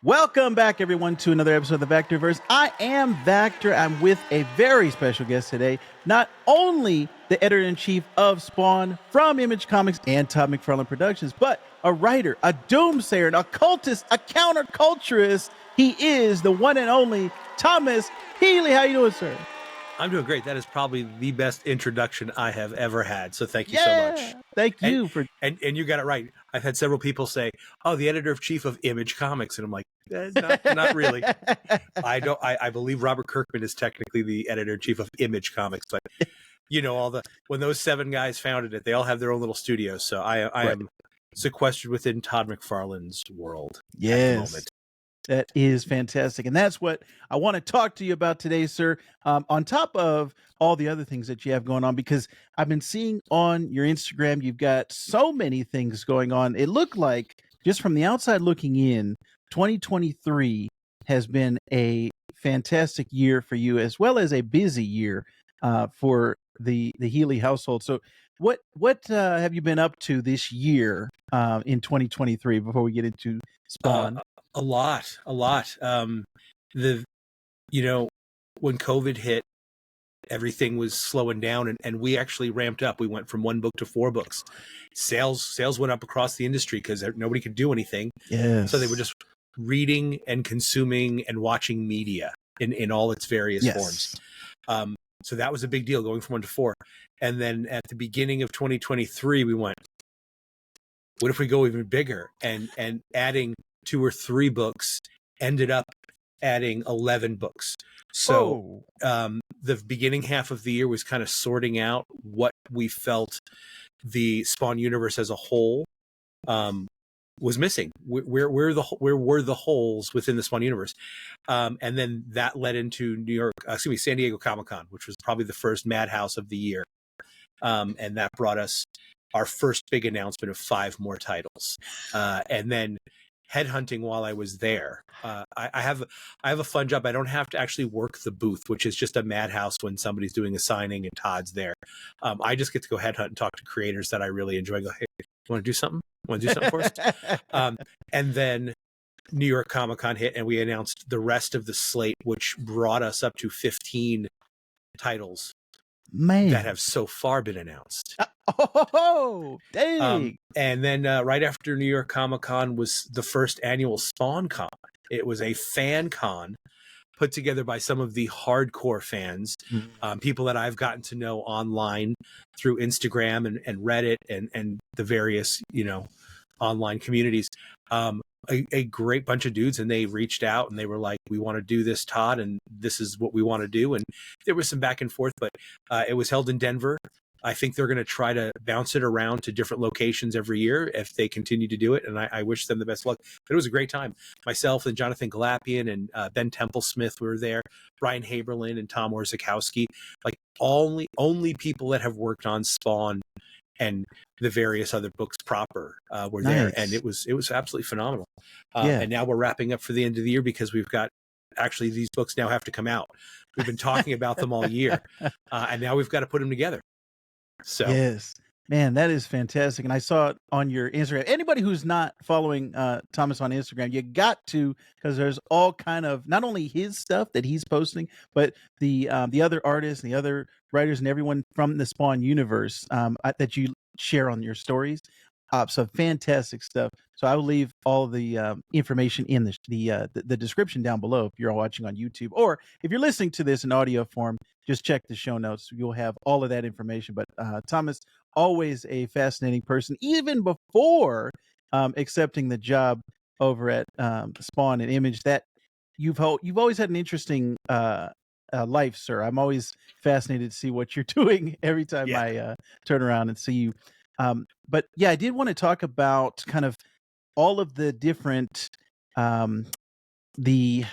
Welcome back, everyone, to another episode of the Vactor-Verse. I am Vactor. I'm with a very special guest today. Not only the editor-in-chief of Spawn from Image Comics and Todd McFarlane Productions, but a writer, a doomsayer, an occultist, a counterculturist. He is the one and only Thomas Healey. How you doing, sir? I'm doing great. That is probably the best introduction I have ever had. So thank you so much. Thank you for and you got it right. I've had several people say, "Oh, the editor-in-chief of Image Comics," and I'm like, not really. I believe Robert Kirkman is technically the editor-in-chief of Image Comics, but you know, when those 7 guys founded it, they all have their own little studios. So I am sequestered within Todd McFarlane's world at the moment. That is fantastic. And that's what I want to talk to you about today, sir. On top of all the other things that you have going on, because I've been seeing on your Instagram, you've got so many things going on. It looked like, just from the outside looking in, 2023 has been a fantastic year for you, as well as a busy year for the Healy household. So what have you been up to this year in 2023 before we get into Spawn? A lot. When COVID hit, everything was slowing down, and we actually ramped up. We went from 1 book to 4 books. Sales went up across the industry because nobody could do anything. Yes. So they were just reading and consuming and watching media in all its various forms. So that was a big deal, going from 1 to 4. And then at the beginning of 2023, we went, what if we go even bigger? And adding 2 or 3 books ended up adding 11 books. So the beginning half of the year was kind of sorting out what we felt the Spawn universe as a whole was missing. Where were the holes within the Spawn universe? And then that led into San Diego Comic-Con, which was probably the first madhouse of the year. And that brought us our first big announcement of 5 more titles. And then headhunting while I was there. I have a fun job. I don't have to actually work the booth, which is just a madhouse when somebody's doing a signing and Todd's there. I just get to go headhunt and talk to creators that I really enjoy. And go, hey, you want to do something? Want to do something for us? And then New York Comic-Con hit, and we announced the rest of the slate, which brought us up to 15 titles that have so far been announced. Dang. And then right after New York Comic-Con was the first annual Spawn Con. It was a fan con put together by some of the hardcore fans, people that I've gotten to know online through Instagram and Reddit and the various, online communities. A great bunch of dudes, and they reached out and they were like, we want to do this, Todd, and this is what we want to do. And there was some back and forth, but it was held in Denver. I think they're going to try to bounce it around to different locations every year if they continue to do it. And I wish them the best luck. But it was a great time. Myself and Jonathan Galapian and Ben Temple-Smith were there, Brian Haberlin and Tom Orzechowski, like only people that have worked on Spawn and the various other books proper were there. And it was absolutely phenomenal. And now we're wrapping up for the end of the year because we've got, actually, these books now have to come out. We've been talking about them all year. And now we've got to put them together. So yes, man, that is fantastic. And I saw it on your Instagram. Anybody who's not following Thomas on Instagram, you got to, because there's all kind of, not only his stuff that he's posting, but the other artists and the other writers and everyone from the Spawn universe that you share on your stories. So fantastic stuff. So I will leave all the information in the description down below if you're all watching on YouTube, or if you're listening to this in audio form, just check the show notes. You'll have all of that information. But Thomas, always a fascinating person, even before accepting the job over at Spawn and Image. That you've always had an interesting life, sir. I'm always fascinated to see what you're doing every time I turn around and see you. But yeah, I did want to talk about kind of all of the different the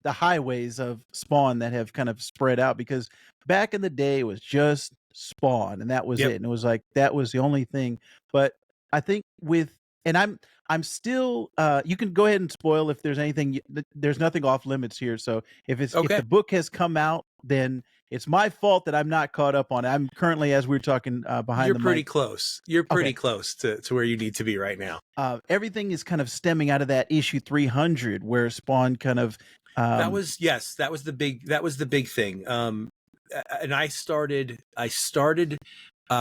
highways of Spawn that have kind of spread out, because back in the day it was just Spawn and that was it, and it was like that was the only thing. But I think and I'm still you can go ahead and spoil if there's anything. There's nothing off limits here, so if the book has come out, then It's my fault that I'm not caught up on it. I'm currently, as we were talking behind You're the pretty mic. close. You're pretty close to where you need to be right now. Everything is kind of stemming out of that issue 300 where Spawn kind of that was the big thing. And I started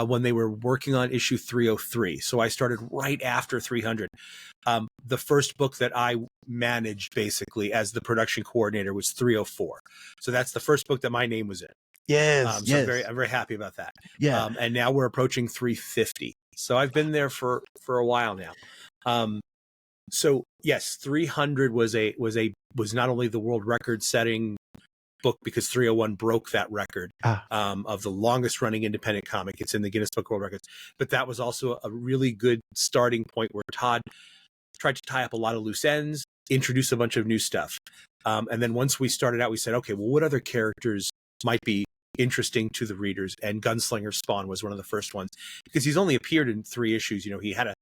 when they were working on issue 303. So I started right after 300. The first book that I managed basically as the production coordinator was 304. So that's the first book that my name was in. Yes. So I'm very happy about that. Yeah. And now we're approaching 350. So I've been there for a while now. So yes, 300 was not only the world record setting book because 301 broke that record of the longest running independent comic. It's in the Guinness Book of World Records, but that was also a really good starting point where Todd tried to tie up a lot of loose ends, introduce a bunch of new stuff. And then once we started out, we said, okay, well, what other characters might be interesting to the readers? And Gunslinger Spawn was one of the first ones because he's only appeared in 3 issues. You know, he had a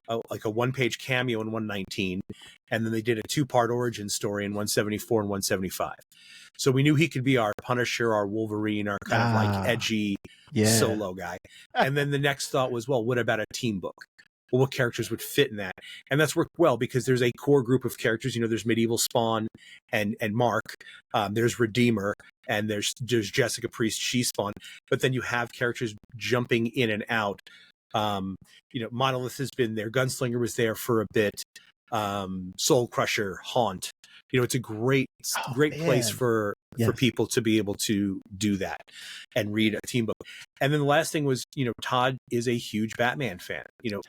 1-page cameo in 119, and then they did a 2-part origin story in 174 and 175. So we knew he could be our Punisher, our Wolverine, our kind of like edgy solo guy. And then the next thought was, well, what about a team book? Well, what characters would fit in that? And that's worked well because there's a core group of characters. You know, there's Medieval Spawn and Mark. There's Redeemer, and there's Jessica Priest, she Spawn. But then you have characters jumping in and out. You know, Monolith has been there. Gunslinger was there for a bit. Soul Crusher, Haunt. You know, it's a great place for people to be able to do that and read a team book. And then the last thing was, you know, Todd is a huge Batman fan. You know,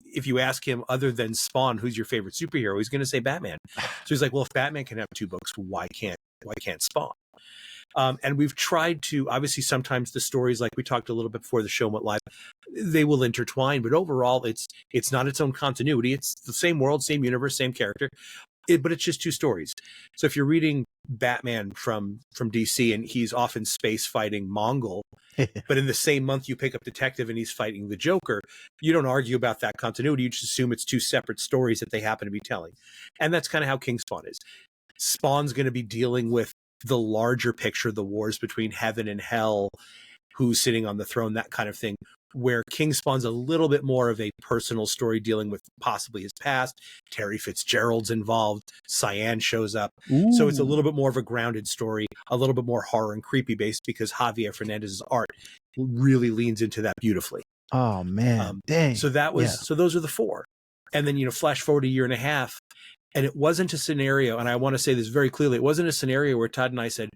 if you ask him other than Spawn, who's your favorite superhero, he's going to say Batman. So he's like, well, if Batman can have 2 books, why can't Spawn? And we've tried to, obviously, sometimes the stories, like we talked a little bit before the show went live, they will intertwine, but overall, it's not its own continuity. It's the same world, same universe, same character, but it's just 2 stories. So if you're reading Batman from DC and he's often space fighting Mongol, but in the same month you pick up Detective and he's fighting the Joker, you don't argue about that continuity. You just assume it's 2 separate stories that they happen to be telling. And that's kind of how King Spawn is. Spawn's going to be dealing with the larger picture, the wars between heaven and hell, who's sitting on the throne, that kind of thing, where King Spawn's a little bit more of a personal story dealing with possibly his past. Terry Fitzgerald's involved. Cyan shows up. Ooh. So it's a little bit more of a grounded story, a little bit more horror and creepy based because Javier Fernandez's art really leans into that beautifully. Oh man. Dang. So that was, so those are the 4. And then, you know, flash forward a year and a half, and it wasn't a scenario, and I want to say this very clearly, it wasn't a scenario where Todd and I said,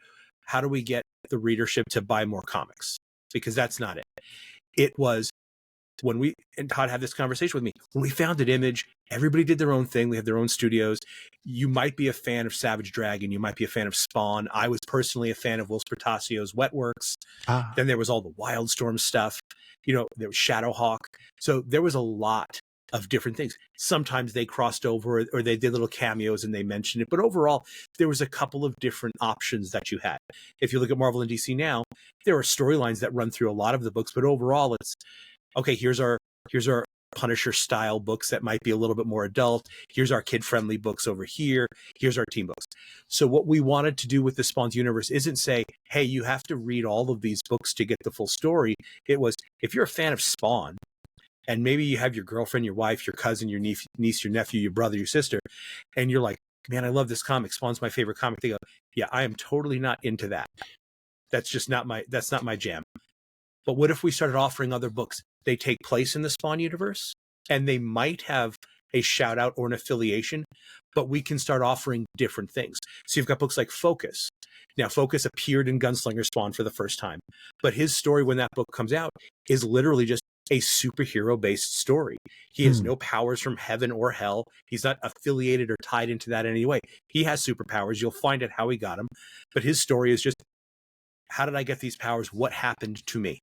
how do we get the readership to buy more comics? Because that's not it. It was when and Todd had this conversation with me, when we founded Image, everybody did their own thing. They had their own studios. You might be a fan of Savage Dragon. You might be a fan of Spawn. I was personally a fan of Will Spertasio's Wetworks. Then there was all the Wildstorm stuff. You know, there was Shadowhawk. So there was a lot of different things. Sometimes they crossed over or they did little cameos and they mentioned it. But overall, there was a couple of different options that you had. If you look at Marvel and DC now, there are storylines that run through a lot of the books, but overall it's, okay, here's our Punisher style books that might be a little bit more adult. Here's our kid-friendly books over here. Here's our team books. So what we wanted to do with the Spawn's universe isn't say, hey, you have to read all of these books to get the full story. It was, if you're a fan of Spawn, and maybe you have your girlfriend, your wife, your cousin, your niece, your nephew, your brother, your sister, and you're like, man, I love this comic. Spawn's my favorite comic. They go, yeah, I am totally not into that. That's not my jam. But what if we started offering other books? They take place in the Spawn universe, and they might have a shout out or an affiliation, but we can start offering different things. So you've got books like Focus. Now, Focus appeared in Gunslinger Spawn for the first time, but his story when that book comes out is literally just a superhero-based story. He has no powers from heaven or hell. He's not affiliated or tied into that in any way. He has superpowers. You'll find out how he got them. But his story is just, how did I get these powers? What happened to me?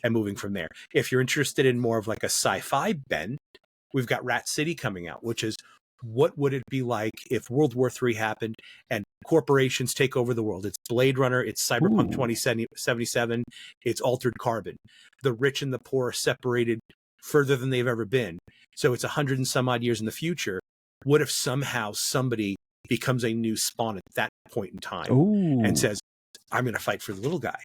And moving from there. If you're interested in more of like a sci-fi bent, we've got Rat City coming out, which is, what would it be like if World War III happened and corporations take over the world? It's Blade Runner, it's Cyberpunk 2077, it's Altered Carbon. The rich and the poor are separated further than they've ever been. So it's 100 and some odd years in the future. What if somehow somebody becomes a new Spawn at that point in time and says, I'm going to fight for the little guy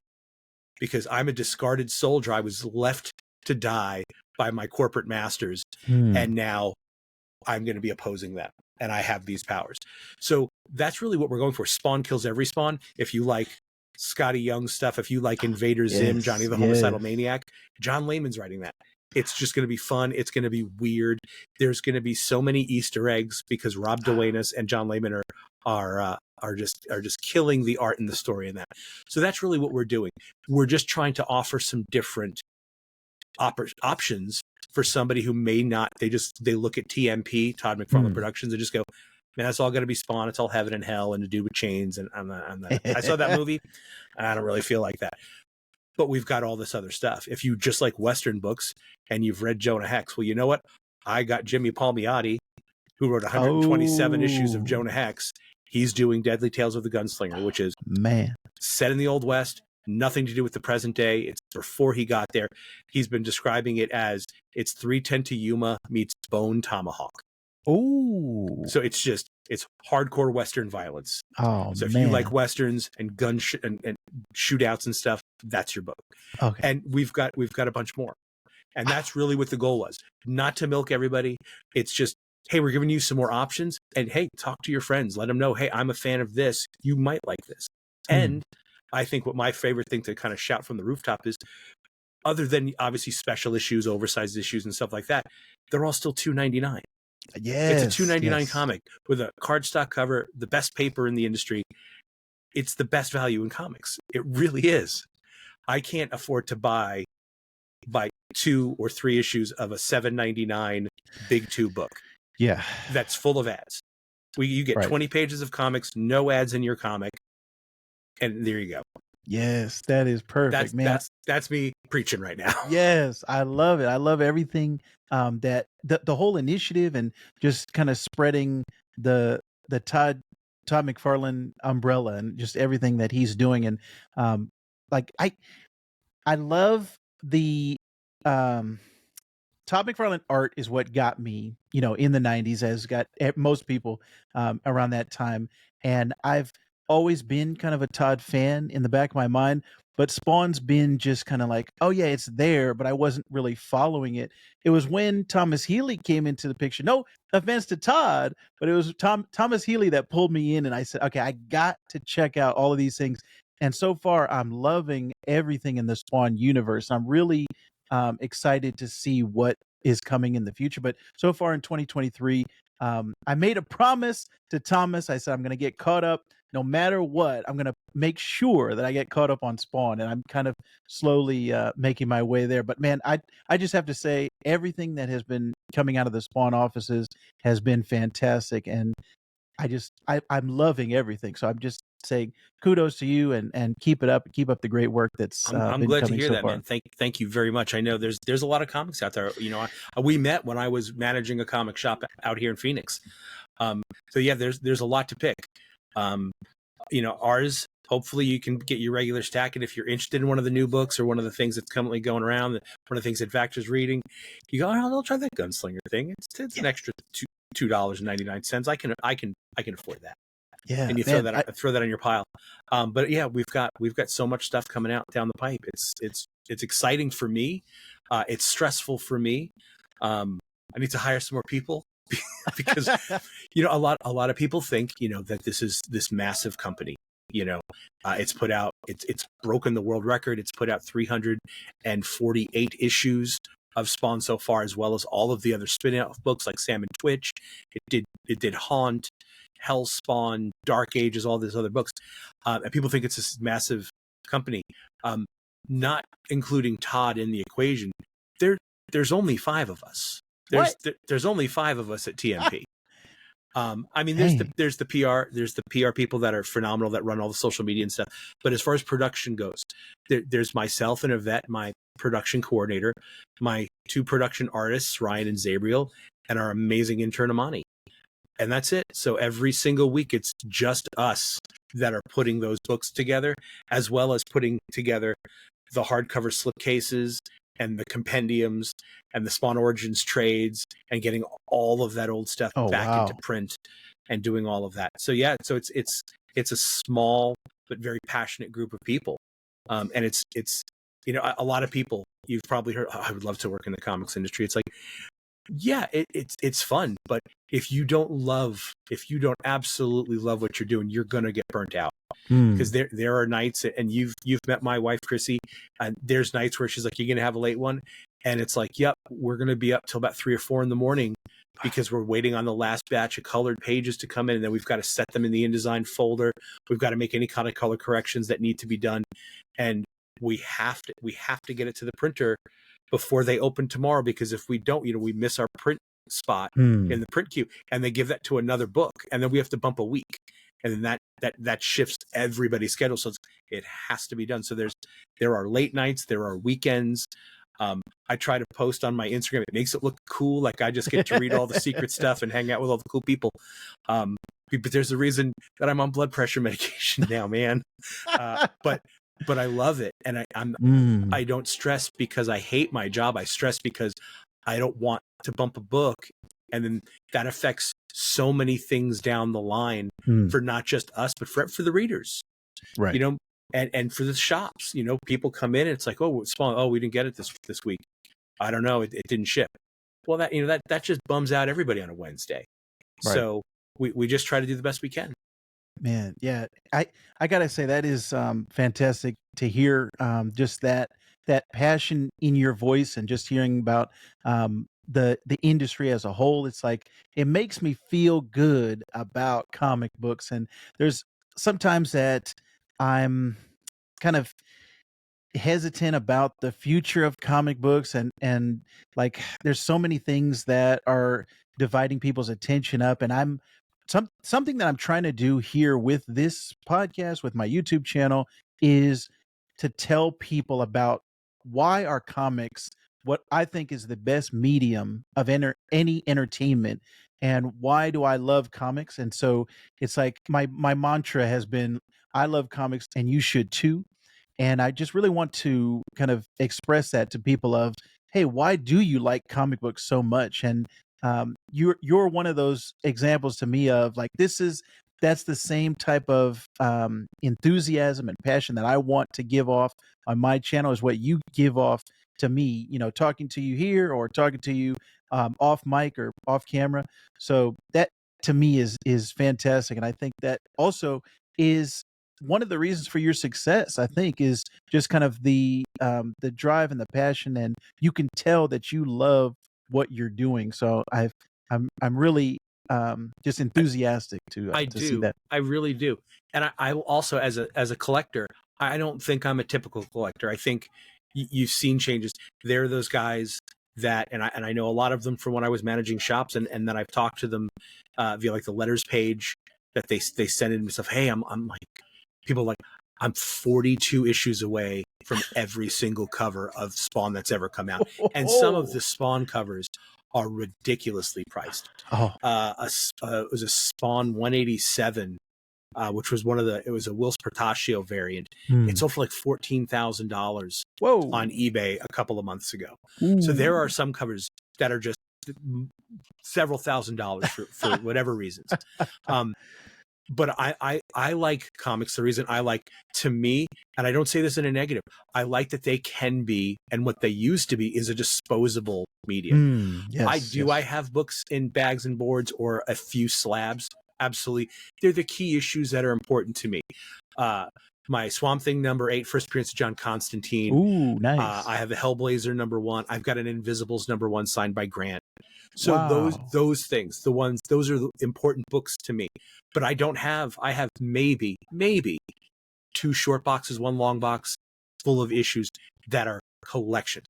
because I'm a discarded soldier. I was left to die by my corporate masters. And now I'm going to be opposing them. And I have these powers. So that's really what we're going for. Spawn kills every Spawn. If you like Scotty Young stuff, if you like Invader Zim, Johnny the Homicidal Maniac, John Layman's writing that. It's just going to be fun. It's going to be weird. There's going to be so many Easter eggs because Rob Duenas and John Layman are just killing the art and the story in that. So that's really what we're doing. We're just trying to offer some different options for somebody who may not. They look at TMP, Todd McFarlane Productions, and just go, man, that's all going to be Spawn. It's all heaven and hell and to do with chains. And I saw that movie. And I don't really feel like that. But we've got all this other stuff. If you just like Western books and you've read Jonah Hex, well, you know what? I got Jimmy Palmiotti, who wrote 127 issues of Jonah Hex. He's doing Deadly Tales of the Gunslinger, which is set in the Old West, nothing to do with the present day. It's before he got there. He's been describing it as it's 310 to Yuma meets Bone Tomahawk. Oh, so it's hardcore Western violence. Oh, so if you like Westerns and and shootouts and stuff, that's your book. Okay. And we've got a bunch more. And that's really what the goal was. Not to milk everybody. It's just, hey, we're giving you some more options. And hey, talk to your friends. Let them know, hey, I'm a fan of this. You might like this. And I think what my favorite thing to kind of shout from the rooftop is, other than obviously special issues, oversized issues and stuff like that, they're all still $2.99. Yes, it's a $2.99 comic with a cardstock cover, the best paper in the industry. It's the best value in comics. It really is. I can't afford to buy 2 or 3 issues of a $7.99 Big 2 book. Yeah, that's full of ads. You get 20 pages of comics, no ads in your comic, and there you go. Yes, that is perfect, man. That's me preaching right now. Yes, I love it. I love everything that the whole initiative and just kind of spreading the Todd McFarlane umbrella and just everything that he's doing. And like I love the Todd McFarlane art is what got me, in the 90s, as got most people around that time. And I've always been kind of a Todd fan in the back of my mind, but Spawn's been just kind of like, oh yeah, it's there, but I wasn't really following it. It was when Thomas Healey came into the picture. No offense to Todd, but it was Thomas Healey that pulled me in, and I said, okay, I got to check out all of these things. And so far, I'm loving everything in the Spawn universe. I'm really excited to see what is coming in the future. But so far in 2023, I made a promise to Thomas. I said, I'm going to get caught up no matter what. I'm going to make sure that I get caught up on Spawn, and I'm kind of slowly making my way there. But man, I just have to say, everything that has been coming out of the Spawn offices has been fantastic, and I'm loving everything. So I'm just saying kudos to you, and keep it up. Keep up the great work that's I'm been glad coming to hear so that, far. man. Thank you very much. I know there's a lot of comics out there. We met when I was managing a comic shop out here in Phoenix. So yeah, there's a lot to pick. Ours, hopefully you can get your regular stack. And if you're interested in one of the new books or one of the things that's currently going around, one of the things that Vactor's reading, you go, I'll try that Gunslinger thing. It's an extra $2.99. I can afford that. Yeah, and you throw that on your pile. But yeah, we've got so much stuff coming out down the pipe. It's exciting for me. It's stressful for me. I need to hire some more people because a lot of people think that this is this massive company. It's put out it's broken the world record. It's put out 348 issues of Spawn so far, as well as all of the other spin-off books like Sam and Twitch. It did Haunt, Hellspawn, Dark Ages, all these other books, and people think it's this massive company. Not including Todd in the equation, there's only 5 of us. There's only 5 of us at TMP. I mean, there's the PR people that are phenomenal, that run all the social media and stuff. But as far as production goes, there's myself and Yvette, my production coordinator, my 2 production artists, Ryan and Zabriel, and our amazing intern Amani. And that's it. So every single week, it's just us that are putting those books together, as well as putting together the hardcover slipcases and the compendiums and the Spawn Origins trades, and getting all of that old stuff back into print and doing all of that. So yeah, so it's a small but very passionate group of people. And it's, you know, a lot of people, you've probably heard, oh, I would love to work in the comics industry. It's like, yeah, it's fun, but if you don't absolutely love what you're doing, you're going to get burnt out. Because there are nights, and you've met my wife, Chrissy, and there's nights where she's like, you're going to have a late one. And it's like, yep, we're going to be up till about 3 or 4 in the morning because we're waiting on the last batch of colored pages to come in. And then we've got to set them in the InDesign folder. We've got to make any kind of color corrections that need to be done. And we have to get it to the printer before they open tomorrow, because if we don't, you know, we miss our print spot in the print queue, and they give that to another book, and then we have to bump a week, and then that shifts everybody's schedule. So it has to be done. So there are late nights, there are weekends. I try to post on my Instagram. It makes it look cool, like I just get to read all the secret stuff and hang out with all the cool people. But there's a reason that I'm on blood pressure medication now, man. But I love it, and I don't stress because I hate my job. I stress because I don't want to bump a book, and then that affects so many things down the line for not just us, but for the readers, right? You know, and for the shops. You know, people come in and it's like, oh, Spawn, oh, we didn't get it this week. I don't know, it didn't ship. Well, that just bums out everybody on a Wednesday. Right. So we just try to do the best we can. Man, yeah, I gotta say that is fantastic to hear. Just that passion in your voice, and just hearing about the industry as a whole. It's like, it makes me feel good about comic books. And there's sometimes that I'm kind of hesitant about the future of comic books, and like, there's so many things that are dividing people's attention up, and I'm something that I'm trying to do here with this podcast, with my YouTube channel, is to tell people about why are comics what I think is the best medium of any entertainment, and why do I love comics. And so it's like, my mantra has been, I love comics and you should too. And I just really want to kind of express that to people of, hey, why do you like comic books so much? And you're one of those examples to me of, like, that's the same type of enthusiasm and passion that I want to give off on my channel, is what you give off to me, you know, talking to you here or talking to you off mic or off camera. So that to me is fantastic. And I think that also is one of the reasons for your success. I think is just kind of the drive and the passion, and you can tell that you love what you're doing. So I'm really just enthusiastic to see that. I really do. And I also, as a collector, I don't think I'm a typical collector. I think you've seen changes. There are those guys that, and I know a lot of them from when I was managing shops, and then I've talked to them via like the letters page that they send in stuff. Hey, I'm like, people like, I'm 42 issues away from every single cover of Spawn that's ever come out. And some of the Spawn covers are ridiculously priced. It was a Spawn 187, which was it was a Whilce Portacio variant. It sold for like $14,000 on eBay a couple of months ago. So there are some covers that are just several $1,000s for whatever reasons. But I like comics. The reason I like, to me, and I don't say this in a negative, I like that they can be, and what they used to be is, a disposable medium. I have books in bags and boards or a few slabs. Absolutely. They're the key issues that are important to me. My Swamp Thing #8, first appearance of John Constantine. Ooh, nice. I have a Hellblazer #1. I've got an Invisibles #1 signed by Grant. So those things, those are the important books to me. But I have maybe 2 short boxes, 1 long box full of issues that are collections.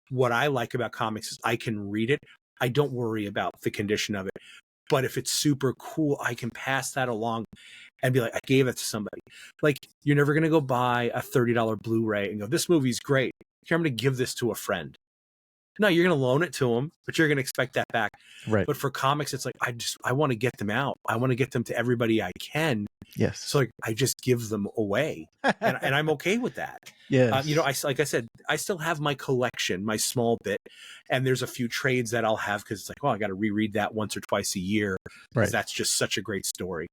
What I like about comics is I can read it. I don't worry about the condition of it. But if it's super cool, I can pass that along and be like, I gave it to somebody. Like, you're never going to go buy a $30 Blu-ray and go, this movie's great. Here, I'm going to give this to a friend. No, you're going to loan it to them, but you're going to expect that back. Right. But for comics, it's like, I want to get them out. I want to get them to everybody I can. Yes. So like, I just give them away, and I'm okay with that. Yes. You know, like I said, I still have my collection, my small bit, and there's a few trades that I'll have because it's like, oh, I got to reread that once or twice a year because that's just such a great story.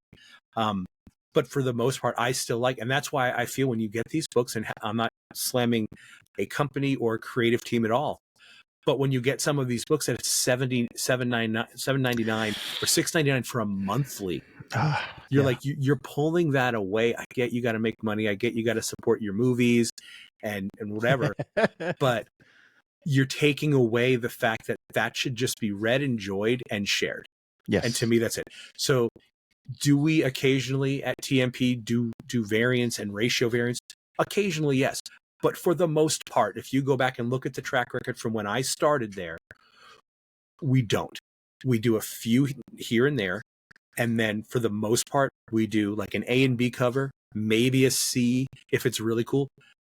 But for the most part, I still like, and that's why I feel when you get these books, and I'm not slamming a company or a creative team at all, but when you get some of these books at $7.99 or $6.99 for a monthly, you're like, you're pulling that away. I get you got to make money. I get you got to support your movies and whatever, but you're taking away the fact that that should just be read, enjoyed, and shared. Yes. And to me, that's it. So do we occasionally at TMP do variance and ratio variance? Occasionally, yes. But for the most part, if you go back and look at the track record from when I started there, we don't. We do a few here and there. And then for the most part, we do like an A and B cover, maybe a C if it's really cool.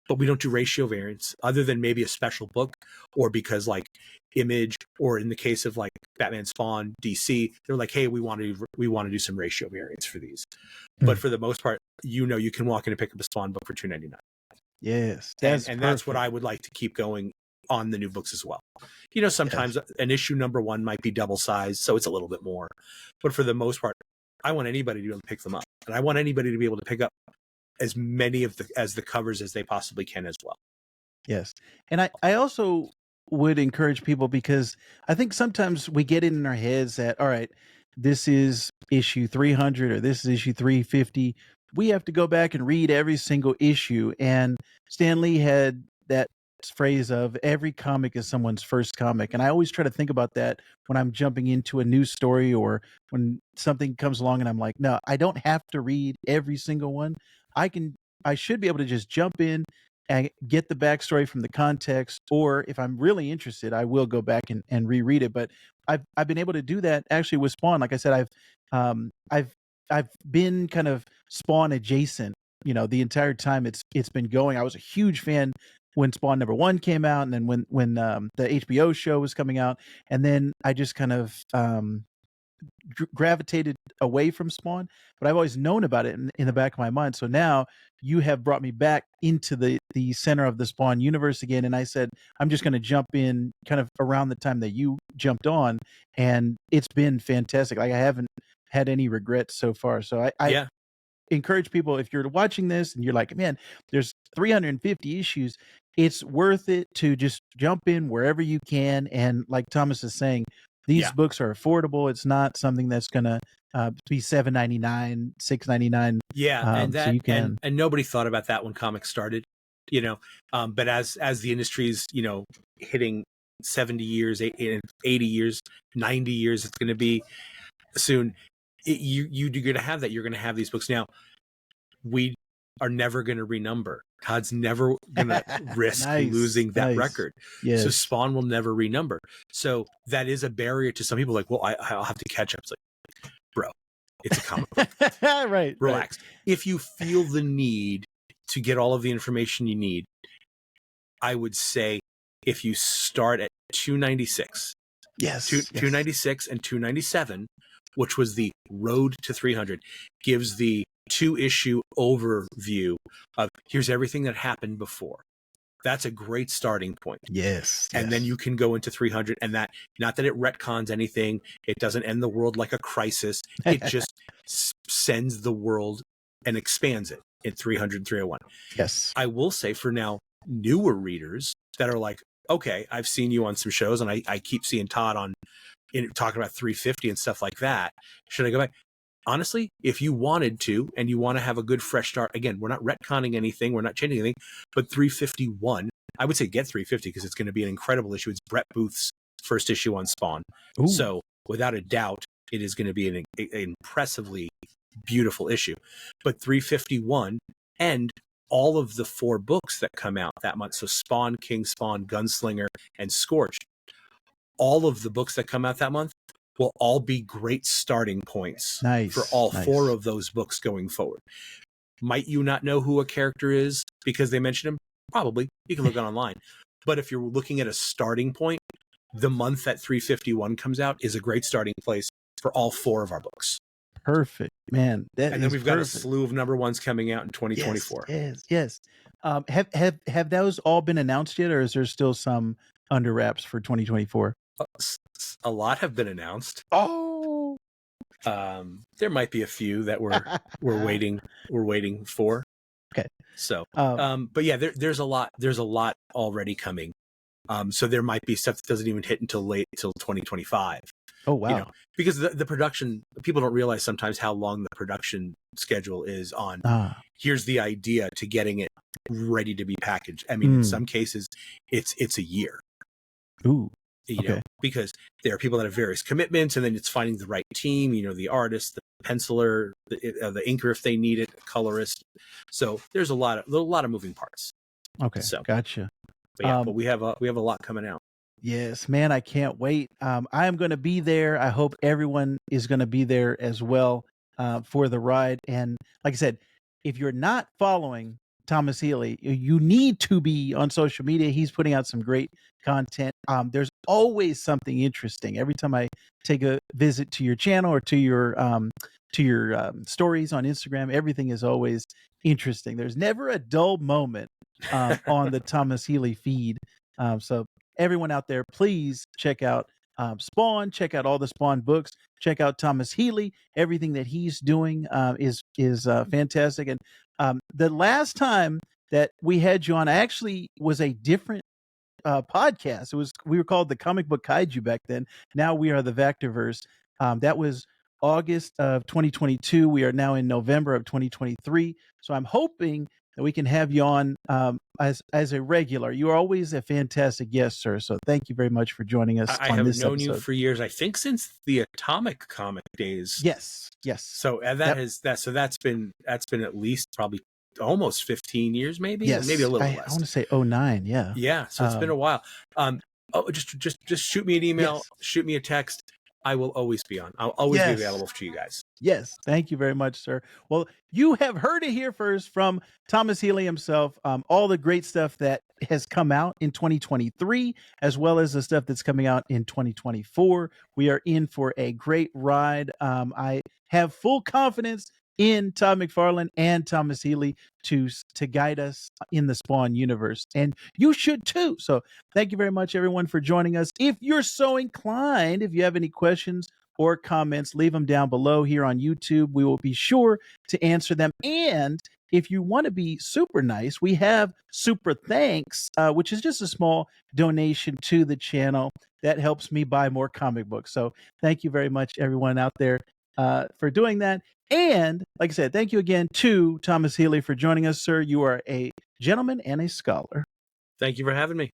But we don't do ratio variants other than maybe a special book, or because like Image, or in the case of like Batman Spawn, DC, they're like, hey, we want to do some ratio variants for these. But for the most part, you can walk in and pick up a Spawn book for $2.99. Yes, and that's what I would like to keep going on the new books as well. Sometimes an issue number 1 might be double sized, so it's a little bit more. But for the most part, I want anybody to be able to pick them up, and I want anybody to be able to pick up as many of the covers as they possibly can as well. Yes, and I also would encourage people, because I think sometimes we get it in our heads that, all right, this is issue 300 or this is issue 350. We have to go back and read every single issue. And Stan Lee had that phrase of every comic is someone's first comic. And I always try to think about that when I'm jumping into a new story, or when something comes along and I'm like, no, I don't have to read every single one. I should be able to just jump in and get the backstory from the context, or if I'm really interested, I will go back and reread it. But I've been able to do that actually with Spawn. Like I said, I've been kind of Spawn adjacent, the entire time it's been going. I was a huge fan when Spawn #1 came out, and then when the HBO show was coming out, and then I just kind of gravitated away from Spawn, but I've always known about it in the back of my mind. So now you have brought me back into the center of the Spawn universe again, and I said I'm just going to jump in kind of around the time that you jumped on, and it's been fantastic. Like, I haven't had any regrets so far. So I encourage people, if you're watching this and you're like, man, there's 350 issues, it's worth it to just jump in wherever you can. And like Thomas is saying, these books are affordable. It's not something that's going to be $7.99, $6.99. And that, so you can. And nobody thought about that when comics started, but as the industry's, hitting 70 years, 80 years, 90 years, it's going to be soon. You're going to have that. You're going to have these books. Now, we are never going to renumber. Todd's never going to risk losing that record. Yes. So Spawn will never renumber. So that is a barrier to some people. Like, well, I'll have to catch up. It's like, bro, it's a comic book. Right. Relax. Right. If you feel the need to get all of the information you need, I would say if you start at 296, yes, 296 and 297, which was the road to 300, gives the 2-issue overview of here's everything that happened before. That's a great starting point. Yes. And then you can go into 300, and that, not that it retcons anything, it doesn't end the world like a crisis. It just sends the world and expands it in 300 and 301. Yes. I will say, for now, newer readers that are like, okay, I've seen you on some shows, and I keep seeing Todd talking about 350 and stuff like that. Should I go back? Honestly, if you wanted to, and you want to have a good fresh start, again, we're not retconning anything, we're not changing anything, but 351, I would say get 350 because it's going to be an incredible issue. It's Brett Booth's first issue on Spawn. Ooh. So without a doubt, it is going to be an impressively beautiful issue. But 351 and all of the 4 books that come out that month, so Spawn, King Spawn, Gunslinger, and Scorched, all of the books that come out that month will all be great starting points for all 4 of those books going forward. Might you not know who a character is because they mentioned him? Probably. You can look it online. But if you're looking at a starting point, the month that 351 comes out is a great starting place for all 4 of our books. Perfect, man. And then we've got a slew of #1s coming out in 2024. Yes. Have those all been announced yet, or is there still some under wraps for 2024? A lot have been announced. Oh, There might be a few that we're waiting for. Okay. So, but yeah, there's a lot already coming. So there might be stuff that doesn't even hit until 2025. Oh, wow. You know, because the production, people don't realize sometimes how long the production schedule is on. Here's the idea to getting it ready to be packaged. I mean, in some cases, it's a year. Ooh. You know, because there are people that have various commitments, and then it's finding the right team. You know, the artist, the penciler, the inker if they need it, the colorist. So there's a lot of moving parts. Okay, so gotcha. But yeah, but we have a lot coming out. Yes, man, I can't wait. I am going to be there. I hope everyone is going to be there as well for the ride. And like I said, if you're not following Thomas Healey, you need to be on social media. He's putting out some great content. There's always something interesting. Every time I take a visit to your channel or to your stories on Instagram, everything is always interesting. There's never a dull moment on the Thomas Healey feed. So everyone out there, please check out Spawn. Check out all the Spawn books. Check out Thomas Healey. Everything that he's doing is fantastic. And the last time that we had you on, actually was a different podcast. We were called the Comic Book Kaiju back then. Now we are the Vactor-Verse. That was August of 2022. We are now in November of 2023. So I'm hoping that we can have you on as a regular. You are always a fantastic guest, sir. So thank you very much for joining us. I have known you for years. I think since the Atomic comic days. Yes. So that's been at least probably almost 15 years, maybe. Yes, maybe a little less. I want to say 09. Yeah. Yeah. So it's been a while. Just shoot me an email. Yes. Shoot me a text. I will always be on. I'll always be available to you guys. Yes. Thank you very much, sir. Well, you have heard it here first from Thomas Healey himself. All the great stuff that has come out in 2023, as well as the stuff that's coming out in 2024. We are in for a great ride. I have full confidence in Todd McFarlane and Thomas Healey to guide us in the Spawn universe. And you should too. So thank you very much, everyone, for joining us. If you're so inclined, if you have any questions or comments, leave them down below here on YouTube. We will be sure to answer them. And if you want to be super nice, we have Super Thanks, which is just a small donation to the channel that helps me buy more comic books. So thank you very much, everyone out there, for doing that. And like I said, thank you again to Thomas Healey for joining us, sir. You are a gentleman and a scholar. Thank you for having me.